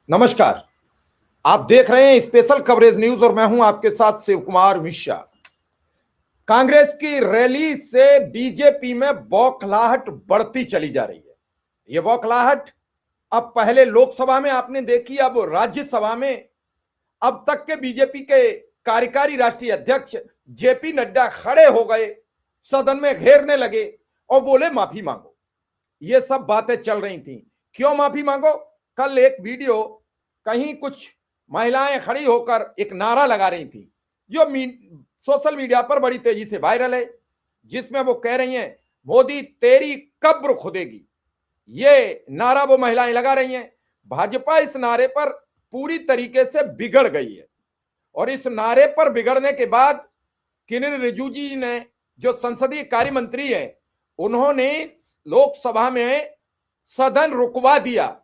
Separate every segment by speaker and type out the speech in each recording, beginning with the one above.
Speaker 1: नमस्कार। आप देख रहे हैं स्पेशल कवरेज न्यूज और मैं हूं आपके साथ शिव कुमार मिश्रा। कांग्रेस की रैली से बीजेपी में बौखलाहट बढ़ती चली जा रही है। यह बौखलाहट अब पहले लोकसभा में आपने देखी, अब राज्यसभा में अब तक के बीजेपी के कार्यकारी राष्ट्रीय अध्यक्ष जेपी नड्डा खड़े हो गए, सदन में घेरने लगे और बोले माफी मांगो। ये सब बातें चल रही थी। क्यों माफी मांगो? कल एक वीडियो कहीं कुछ महिलाएं खड़ी होकर एक नारा लगा रही थी जो सोशल मीडिया पर बड़ी तेजी से वायरल है, जिसमें वो कह रही हैं मोदी तेरी कब्र खुदेगी। ये नारा वो महिलाएं लगा रही हैं। भाजपा इस नारे पर पूरी तरीके से बिगड़ गई है और इस नारे पर बिगड़ने के बाद किरेन रिजिजू जी ने, जो संसदीय कार्य मंत्री है, उन्होंने लोकसभा में सदन रुकवा दिया।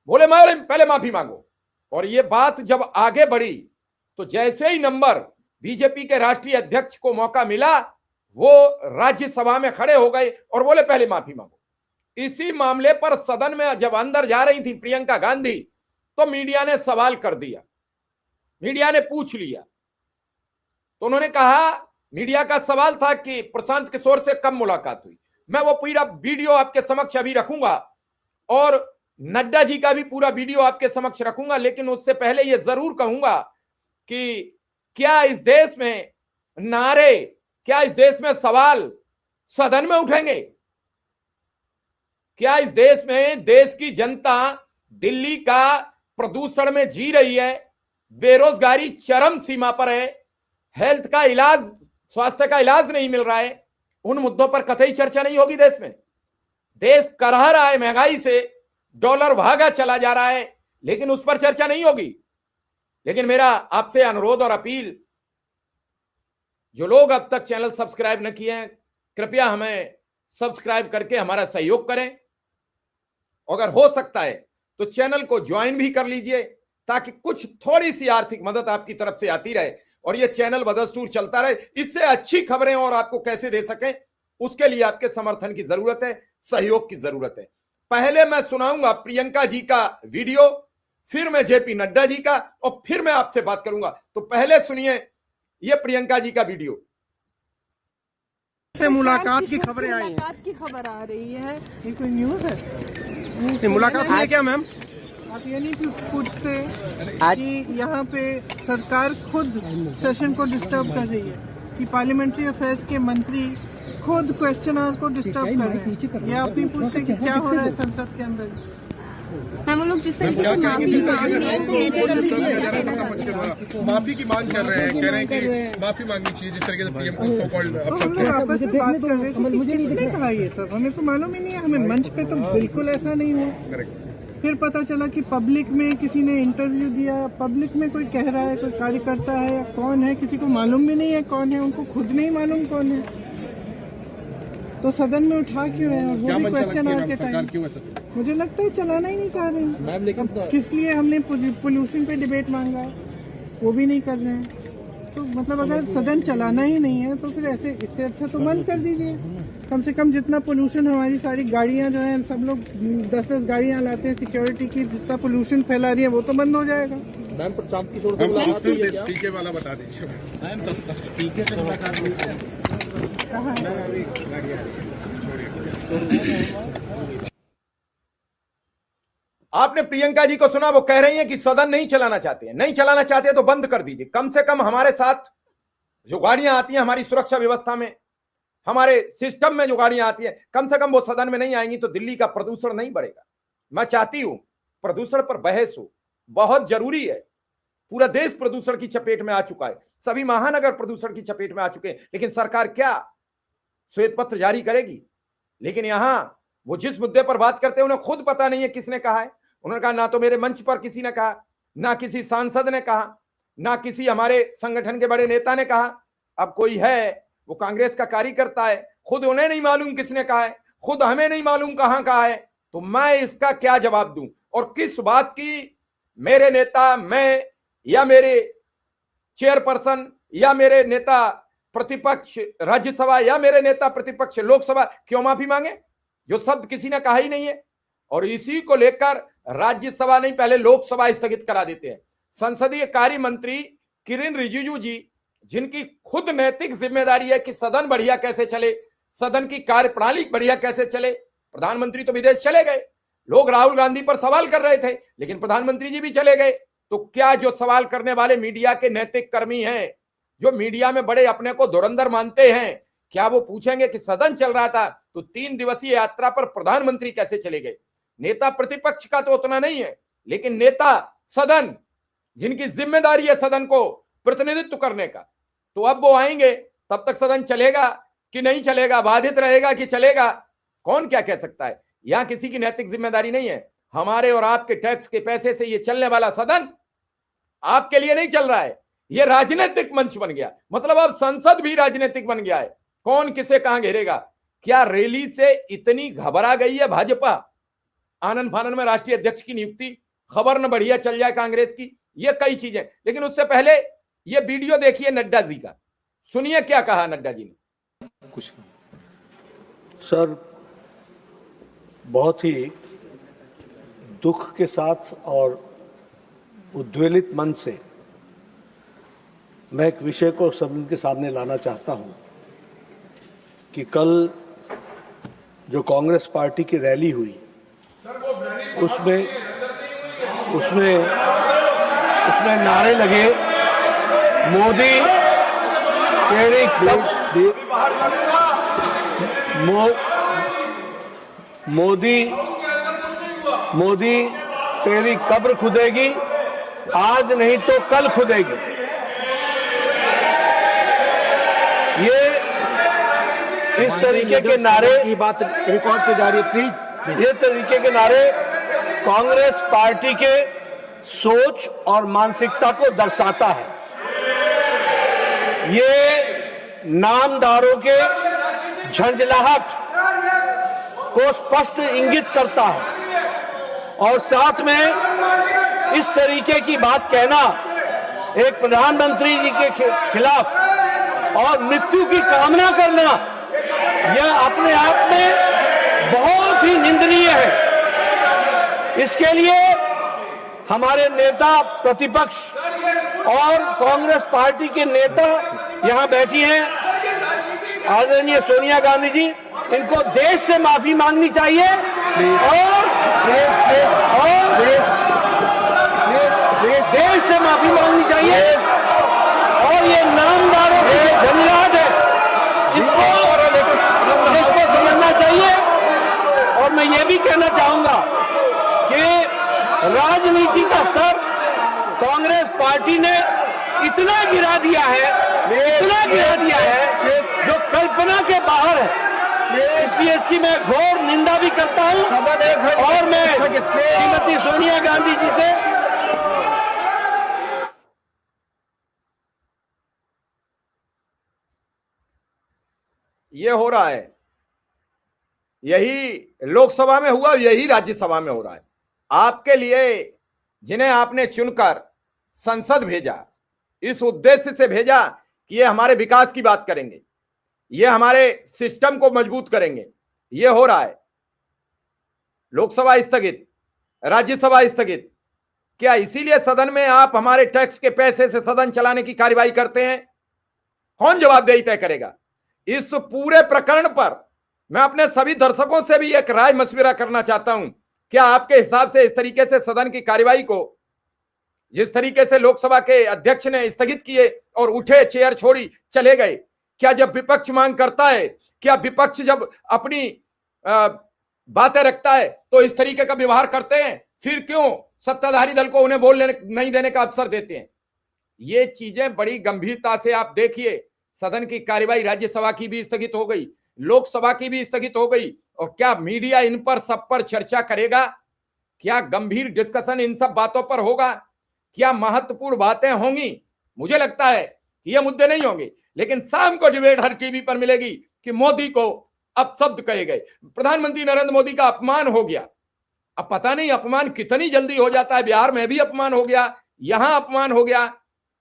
Speaker 1: बोले मैडम पहले माफी मांगो। और ये बात जब आगे बढ़ी तो जैसे ही नंबर बीजेपी के राष्ट्रीय अध्यक्ष को मौका मिला, वो राज्यसभा में खड़े हो गए और बोले पहले माफी मांगो। इसी मामले पर सदन में जब अंदर जा रही थी प्रियंका गांधी, तो मीडिया ने सवाल कर दिया, मीडिया ने पूछ लिया। तो उन्होंने कहा, मीडिया का सवाल था कि प्रशांत किशोर से कब मुलाकात हुई। मैं वो पूरा वीडियो आपके समक्ष अभी रखूंगा और नड्डा जी का भी पूरा वीडियो आपके समक्ष रखूंगा, लेकिन उससे पहले यह जरूर कहूंगा कि क्या इस देश में नारे, क्या इस देश में सवाल सदन में उठेंगे? क्या इस देश में देश की जनता दिल्ली का प्रदूषण में जी रही है, बेरोजगारी चरम सीमा पर है, हेल्थ का इलाज, स्वास्थ्य का इलाज नहीं मिल रहा है, उन मुद्दों पर कतई चर्चा नहीं होगी? देश में देश करह रहा है महंगाई से, डॉलर भागा चला जा रहा है, लेकिन उस पर चर्चा नहीं होगी। लेकिन मेरा आपसे अनुरोध और अपील, जो लोग अब तक चैनल सब्सक्राइब न किए हैं, कृपया हमें सब्सक्राइब करके हमारा सहयोग करें। अगर हो सकता है तो चैनल को ज्वाइन भी कर लीजिए, ताकि कुछ थोड़ी सी आर्थिक मदद आपकी तरफ से आती रहे और यह चैनल बदस्तूर चलता रहे। इससे अच्छी खबरें और आपको कैसे दे सकें, उसके लिए आपके समर्थन की जरूरत है, सहयोग की जरूरत है। पहले मैं सुनाऊंगा प्रियंका जी का वीडियो, फिर मैं जेपी नड्डा जी का, और फिर मैं आपसे बात करूंगा। तो पहले सुनिए ये प्रियंका जी का वीडियो।
Speaker 2: से मुलाकात की खबरें आई हैं।
Speaker 3: मुलाकात की खबर आ रही है, ये कोई न्यूज़ है?
Speaker 2: मुलाकात हुई है क्या मैम?
Speaker 3: आप ये नहीं पूछते कि यहाँ पे सरकार खुद सेशन को डिस्टर्ब कर रही है, कि पार्लियामेंट्री अफेयर्स के मंत्री खुद क्वेश्चनर को डिस्टर्ब कर रहे हैं। ये आप नहीं पूछते कि क्या हो रहा है संसद के अंदर?
Speaker 4: हम लोग जिस तरीके से माफी मांग
Speaker 2: माफी की मांग कर रहे हैं, कह रहे हैं कि माफी मांगनी चाहिए, जिस तरीके से पीएम को सो कॉल्ड।
Speaker 3: तो हम लोग आपस में बात कर रहे थे, किसने कहा ये सब? हमें तो मालूम ही नहीं है। हमें मंच पे तो बिल्कुल ऐसा नहीं हुआ। फिर पता चला कि पब्लिक में किसी ने इंटरव्यू दिया, पब्लिक में कोई कह रहा है, कोई कार्यकर्ता है या कौन है, किसी को मालूम भी नहीं है कौन है, उनको खुद नहीं मालूम कौन है। तो सदन में उठा क्यों रहे हैं? वो भी क्वेश्चन आवर के टाइम मुझे लगता है चलाना ही नहीं चाह रहे हैं। लेकिन किस लिए हमने पोल्यूशन पे डिबेट मांगा, वो भी नहीं कर रहे हैं। तो मतलब अगर सदन चलाना ही नहीं है तो फिर ऐसे, इससे अच्छा तो बंद कर दीजिए। कम से कम जितना पोल्यूशन, हमारी सारी गाड़ियां जो हैं, सब लोग 10-10 गाड़ियां लाते हैं सिक्योरिटी की, जितना पोल्यूशन फैला रही है वो तो बंद हो जाएगा।
Speaker 2: मैम प्रशांत किशोर से मुलाकात हुई है क्या? टीके वाला बता दीजिए मैम। टीके से मुलाकात हुई है?
Speaker 1: आपने प्रियंका जी को सुना, वो कह रही हैं कि सदन नहीं चलाना चाहते हैं। नहीं चलाना चाहते हैं तो बंद कर दीजिए। कम से कम हमारे साथ जो गाड़ियां आती हैं, हमारी सुरक्षा व्यवस्था में, हमारे सिस्टम में जो गाड़ियां आती हैं, कम से कम वो सदन में नहीं आएंगी तो दिल्ली का प्रदूषण नहीं बढ़ेगा। मैं चाहती हूं प्रदूषण पर बहस हो, बहुत जरूरी है। पूरा देश प्रदूषण की चपेट में आ चुका है, सभी महानगर प्रदूषण की चपेट में आ चुके हैं, लेकिन सरकार क्या श्वेत पत्र जारी करेगी? लेकिन यहां वो जिस मुद्दे पर बात करते हैं उन्हें खुद पता नहीं है किसने कहा है। उन्होंने कहा ना तो मेरे मंच पर किसी ने कहा, ना किसी सांसद ने कहा, ना किसी हमारे संगठन के बड़े नेता ने कहा। अब कोई है, वो कांग्रेस का कार्यकर्ता है, खुद उन्हें नहीं मालूम किसने कहा है, खुद हमें नहीं मालूम कहां कहा है, तो मैं इसका क्या जवाब दूं? और किस बात की मेरे नेता, मैं या मेरे चेयरपर्सन या मेरे नेता प्रतिपक्ष राज्यसभा या मेरे नेता प्रतिपक्ष लोकसभा क्यों माफी मांगे? जो शब्द किसी ने कहा ही नहीं है। और इसी को लेकर राज्यसभा नहीं, पहले लोकसभा स्थगित करा देते हैं। संसदीय कार्य मंत्री किरेन रिजिजू जी, जिनकी खुद नैतिक जिम्मेदारी है कि सदन बढ़िया कैसे चले, सदन की कार्यप्रणाली बढ़िया कैसे चले। प्रधानमंत्री तो विदेश चले गए, लोग राहुल गांधी पर सवाल कर रहे थे, लेकिन प्रधानमंत्री जी भी चले गए। तो क्या जो सवाल करने वाले मीडिया के नैतिक कर्मी हैं, जो मीडिया में बड़े अपने को धुरंधर मानते हैं, क्या वो पूछेंगे कि सदन चल रहा था तो 3 दिवसीय यात्रा पर प्रधानमंत्री कैसे चले गए? नेता प्रतिपक्ष का तो उतना नहीं है, लेकिन नेता सदन, जिनकी जिम्मेदारी है सदन को प्रतिनिधित्व करने का, तो अब वो आएंगे, तब तक सदन चलेगा कि नहीं चलेगा, बाधित रहेगा कि चलेगा, कौन क्या कह सकता है? यहां किसी की नैतिक जिम्मेदारी नहीं है। हमारे और आपके टैक्स के पैसे से ये चलने वाला सदन आपके लिए नहीं चल रहा है, ये राजनीतिक मंच बन गया। मतलब अब संसद भी राजनीतिक बन गया है, कौन किसे कहां घेरेगा। क्या रैली से इतनी घबरा गई है भाजपा? आनंद फानन में राष्ट्रीय अध्यक्ष की नियुक्ति, खबर न बढ़िया चल जाए कांग्रेस की, ये कई चीजें। लेकिन उससे पहले ये वीडियो देखिए नड्डा जी का, सुनिए क्या कहा नड्डा जी ने।
Speaker 5: कुछ सर, बहुत ही दुख के साथ और उद्वेलित मन से मैं एक विषय को सबके सामने लाना चाहता हूं कि कल जो कांग्रेस पार्टी की रैली हुई, उसमें नारे लगे, मोदी तेरी मोदी तेरी कब्र खुदेगी, आज नहीं तो कल खुदेगी। ये इस तरीके के नारे
Speaker 6: की बात रिकॉर्ड की जा रही है, प्लीज।
Speaker 5: ये तरीके के नारे कांग्रेस पार्टी के सोच और मानसिकता को दर्शाता है। ये नामदारों के झंझलाहट को स्पष्ट इंगित करता है और साथ में इस तरीके की बात कहना एक प्रधानमंत्री जी के खिलाफ और मृत्यु की कामना करना, यह अपने आप में बहुत ही निंदनीय है। इसके लिए हमारे नेता प्रतिपक्ष और कांग्रेस पार्टी के नेता यहां बैठी हैं, आदरणीय सोनिया गांधी जी, इनको देश से माफी मांगनी चाहिए और देश से माफी मांगनी चाहिए। और ये नामदारों की झंझलाहट है, इसको समझना चाहिए। और मैं ये भी कहना चाहूंगा कि राजनीति का स्तर कांग्रेस पार्टी ने इतना गिरा दिया है जो कल्पना के बाहर है। इसलिए इसकी मैं घोर निंदा भी करता हूं और मैं श्रीमती सोनिया गांधी जी से
Speaker 1: ये हो रहा है, यही लोकसभा में हुआ, यही राज्यसभा में हो रहा है। आपके लिए, जिन्हें आपने चुनकर संसद भेजा, इस उद्देश्य से भेजा कि ये हमारे विकास की बात करेंगे, ये हमारे सिस्टम को मजबूत करेंगे, ये हो रहा है। लोकसभा स्थगित, राज्यसभा स्थगित। क्या इसीलिए सदन में आप हमारे टैक्स के पैसे से सदन चलाने की कार्यवाही करते हैं? कौन जवाबदेही तय करेगा? इस पूरे प्रकरण पर मैं अपने सभी दर्शकों से भी एक राय मशविरा करना चाहता हूं। क्या आपके हिसाब से इस तरीके से सदन की कार्यवाही को, जिस तरीके से लोकसभा के अध्यक्ष ने स्थगित किए और उठे, चेयर छोड़ी, चले गए, क्या जब विपक्ष मांग करता है, क्या विपक्ष जब अपनी बातें रखता है तो इस तरीके का व्यवहार करते हैं? फिर क्यों सत्ताधारी दल को उन्हें बोलने नहीं देने का अवसर देते हैं? ये चीजें बड़ी गंभीरता से आप देखिए। सदन की कार्यवाही राज्यसभा की भी स्थगित हो गई, लोकसभा की भी स्थगित हो गई, और क्या मीडिया इन पर सब पर चर्चा करेगा? क्या गंभीर डिस्कशन इन सब बातों पर होगा? क्या महत्वपूर्ण बातें होंगी? मुझे लगता है कि ये मुद्दे नहीं होंगे, लेकिन शाम को डिबेट हर टीवी पर मिलेगी कि मोदी को अपशब्द कहे गए, प्रधानमंत्री नरेंद्र मोदी का अपमान हो गया। अब पता नहीं अपमान कितनी जल्दी हो जाता है। बिहार में भी अपमान हो गया, यहां अपमान हो गया।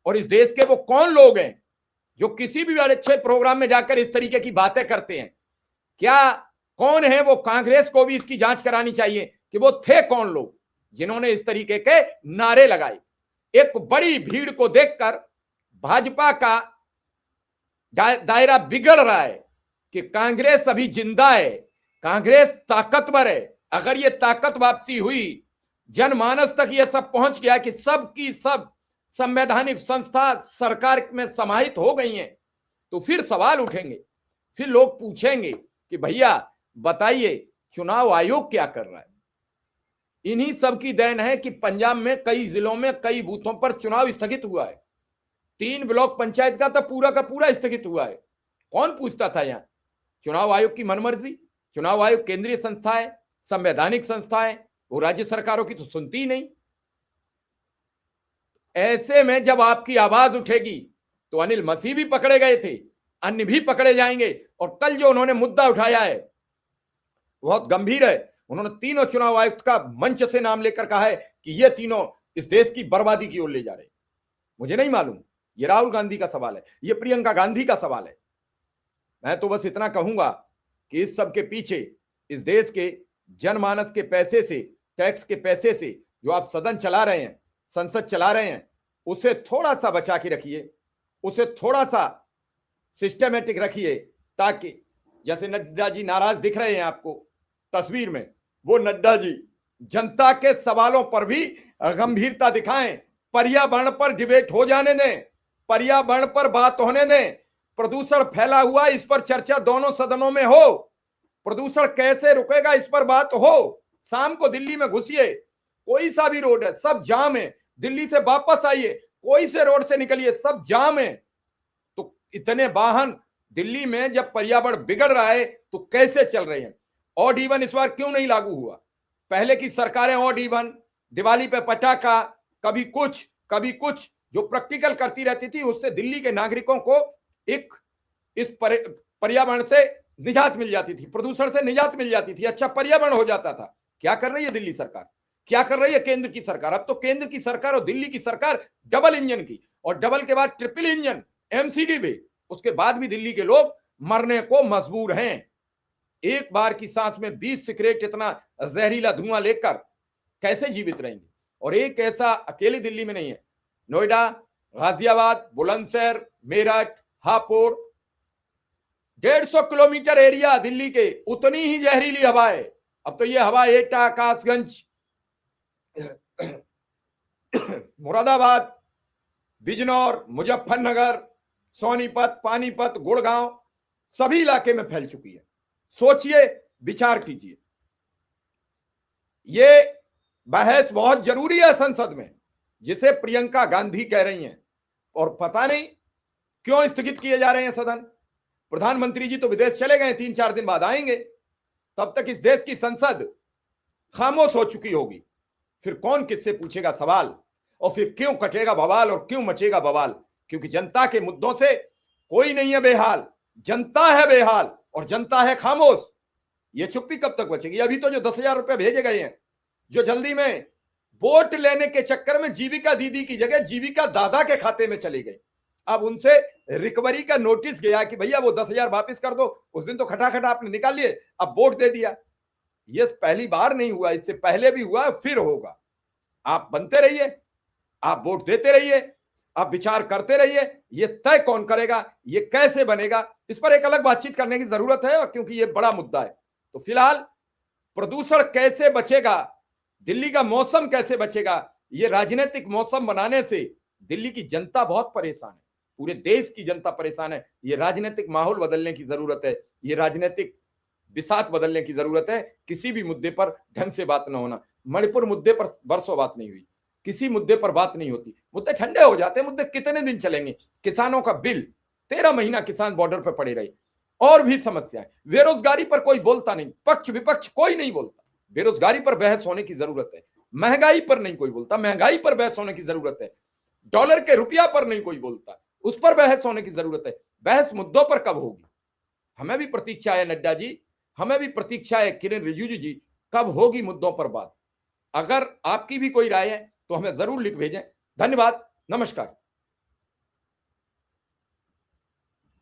Speaker 1: और इस देश के वो कौन लोग हैं जो किसी भी अच्छे प्रोग्राम में जाकर इस तरीके की बातें करते हैं? क्या कौन है वो? कांग्रेस को भी इसकी जांच करानी चाहिए कि वो थे कौन लोग जिन्होंने इस तरीके के नारे लगाए। एक बड़ी भीड़ को देखकर भाजपा का दायरा बिगड़ रहा है कि कांग्रेस अभी जिंदा है, कांग्रेस ताकतवर है। अगर ये ताकत वापसी हुई, जनमानस तक ये सब पहुंच गया कि सब की सब संवैधानिक संस्था सरकार में समाहित हो गई हैं, तो फिर सवाल उठेंगे, फिर लोग पूछेंगे कि भैया बताइए चुनाव आयोग क्या कर रहा है। इन्हीं सब की देन है कि पंजाब में कई जिलों में कई बूथों पर चुनाव स्थगित हुआ है। 3 ब्लॉक पंचायत का तो पूरा का पूरा स्थगित हुआ है। कौन पूछता था यहां? चुनाव आयोग की मनमर्जी। चुनाव आयोग केंद्रीय संस्था है, संवैधानिक संस्था है, वो राज्य सरकारों की तो सुनती ही नहीं। ऐसे में जब आपकी आवाज उठेगी तो अनिल मसीह भी पकड़े गए थे, अन्य भी पकड़े जाएंगे। और कल जो उन्होंने मुद्दा उठाया है बहुत गंभीर है। उन्होंने तीनों चुनाव आयुक्त का मंच से नाम लेकर कहा है कि ये तीनों इस देश की बर्बादी की ओर ले जा रहे हैं। मुझे नहीं मालूम, ये राहुल गांधी का सवाल है, ये प्रियंका गांधी का सवाल है। मैं तो बस इतना कहूंगा कि इस सब के पीछे इस देश के जनमानस के पैसे से, टैक्स के पैसे से जो आप सदन चला रहे हैं, संसद चला रहे हैं, उसे थोड़ा सा बचा के रखिए, उसे थोड़ा सा सिस्टमेटिक रखिए, ताकि जैसे नड्डा जी नाराज दिख रहे हैं आपको तस्वीर में, वो नड्डा जी जनता के सवालों पर भी गंभीरता दिखाएं। पर्यावरण पर डिबेट हो जाने दें, पर्यावरण पर बात होने दें। प्रदूषण फैला हुआ, इस पर चर्चा दोनों सदनों में हो। प्रदूषण कैसे रुकेगा, इस पर बात हो। शाम को दिल्ली में घुसिए, कोई सा भी रोड है सब जाम है। दिल्ली से वापस आइए, कोई से रोड से निकलिए सब जाम है। तो इतने वाहन दिल्ली में जब पर्यावरण बिगड़ रहा है तो कैसे चल रहे हैं? ऑड इवन इस बार क्यों नहीं लागू हुआ? पहले की सरकारें ऑड इवन, दिवाली पे पटाखा, कभी कुछ जो प्रैक्टिकल करती रहती थी, उससे दिल्ली के नागरिकों को एक इस पर्यावरण से निजात मिल जाती थी, प्रदूषण से निजात मिल जाती थी, अच्छा पर्यावरण हो जाता था। क्या कर रही है दिल्ली सरकार? क्या कर रही है केंद्र की सरकार? अब तो केंद्र की सरकार और दिल्ली की सरकार डबल इंजन की, और डबल के बाद ट्रिपल इंजन एमसीडी भी। उसके बाद भी दिल्ली के लोग मरने को मजबूर हैं। एक बार की सांस में 20 सिगरेट इतना जहरीला धुआं लेकर कैसे जीवित रहेंगे? और एक ऐसा अकेले दिल्ली में नहीं है, नोएडा, गाजियाबाद, बुलंदशहर, मेरठ, हापुड़, 150 किलोमीटर एरिया दिल्ली के, उतनी ही जहरीली हवा है। अब तो ये हवा एटा, कासगंज, मुरादाबाद, बिजनौर, मुजफ्फरनगर, सोनीपत, पानीपत, गुड़गांव, सभी इलाके में फैल चुकी है। सोचिए, विचार कीजिए। ये बहस बहुत जरूरी है संसद में, जिसे प्रियंका गांधी कह रही हैं, और पता नहीं क्यों स्थगित किए जा रहे हैं सदन। प्रधानमंत्री जी तो विदेश चले गए, 3-4 दिन बाद आएंगे। तब तक इस देश की संसद खामोश हो चुकी होगी। फिर कौन किससे पूछेगा सवाल, और फिर क्यों कटेगा बवाल और क्यों मचेगा बवाल? क्योंकि जनता के मुद्दों से कोई नहीं है बेहाल, जनता है बेहाल और जनता है खामोश। ये चुप्पी कब तक बचेगी? अभी तो जो 10,000 रुपए भेजे गए हैं, जो जल्दी में वोट लेने के चक्कर में जीविका दीदी की जगह जीविका दादा के खाते में चली गई, अब उनसे रिकवरी का नोटिस गया कि भैया वो 10,000 वापस कर दो। उस दिन तो खटाखटा आपने निकाल लिए, अब वोट दे दिया। ये पहली बार नहीं हुआ, इससे पहले भी हुआ, फिर होगा। आप बनते रहिए, आप वोट देते रहिए, आप विचार करते रहिए। ये तय कौन करेगा, ये कैसे बनेगा, इस पर एक अलग बातचीत करने की जरूरत है, और क्योंकि ये बड़ा मुद्दा है। तो फिलहाल प्रदूषण कैसे बचेगा, दिल्ली का मौसम कैसे बचेगा, ये राजनीतिक मौसम बनाने से दिल्ली की जनता बहुत परेशान है, पूरे देश की जनता परेशान है। ये राजनीतिक माहौल बदलने की जरूरत है, ये राजनीतिक बिसात बदलने की जरूरत है। किसी भी मुद्दे पर ढंग से बात न होना। मणिपुर मुद्दे पर बरसों बात नहीं हुई, किसी मुद्दे पर बात नहीं होती, मुद्दे ठंडे हो जाते हैं। मुद्दे कितने दिन चलेंगे? किसानों का बिल, 13 महीना किसान बॉर्डर पर पड़े रहे, और भी समस्याएं। बेरोजगारी पर कोई बोलता नहीं, पक्ष विपक्ष कोई नहीं बोलता। बेरोजगारी पर बहस होने की जरूरत है। महंगाई पर नहीं कोई बोलता, महंगाई पर बहस होने की जरूरत है। डॉलर के रुपया पर नहीं कोई बोलता, उस पर बहस होने की जरूरत है। बहस मुद्दों पर कब होगी? हमें भी प्रतीक्षा है नड्डा जी, हमें भी प्रतीक्षा है किरण रिजिजू जी, कब होगी मुद्दों पर बात? अगर आपकी भी कोई राय है तो हमें जरूर लिख भेजें। धन्यवाद, नमस्कार।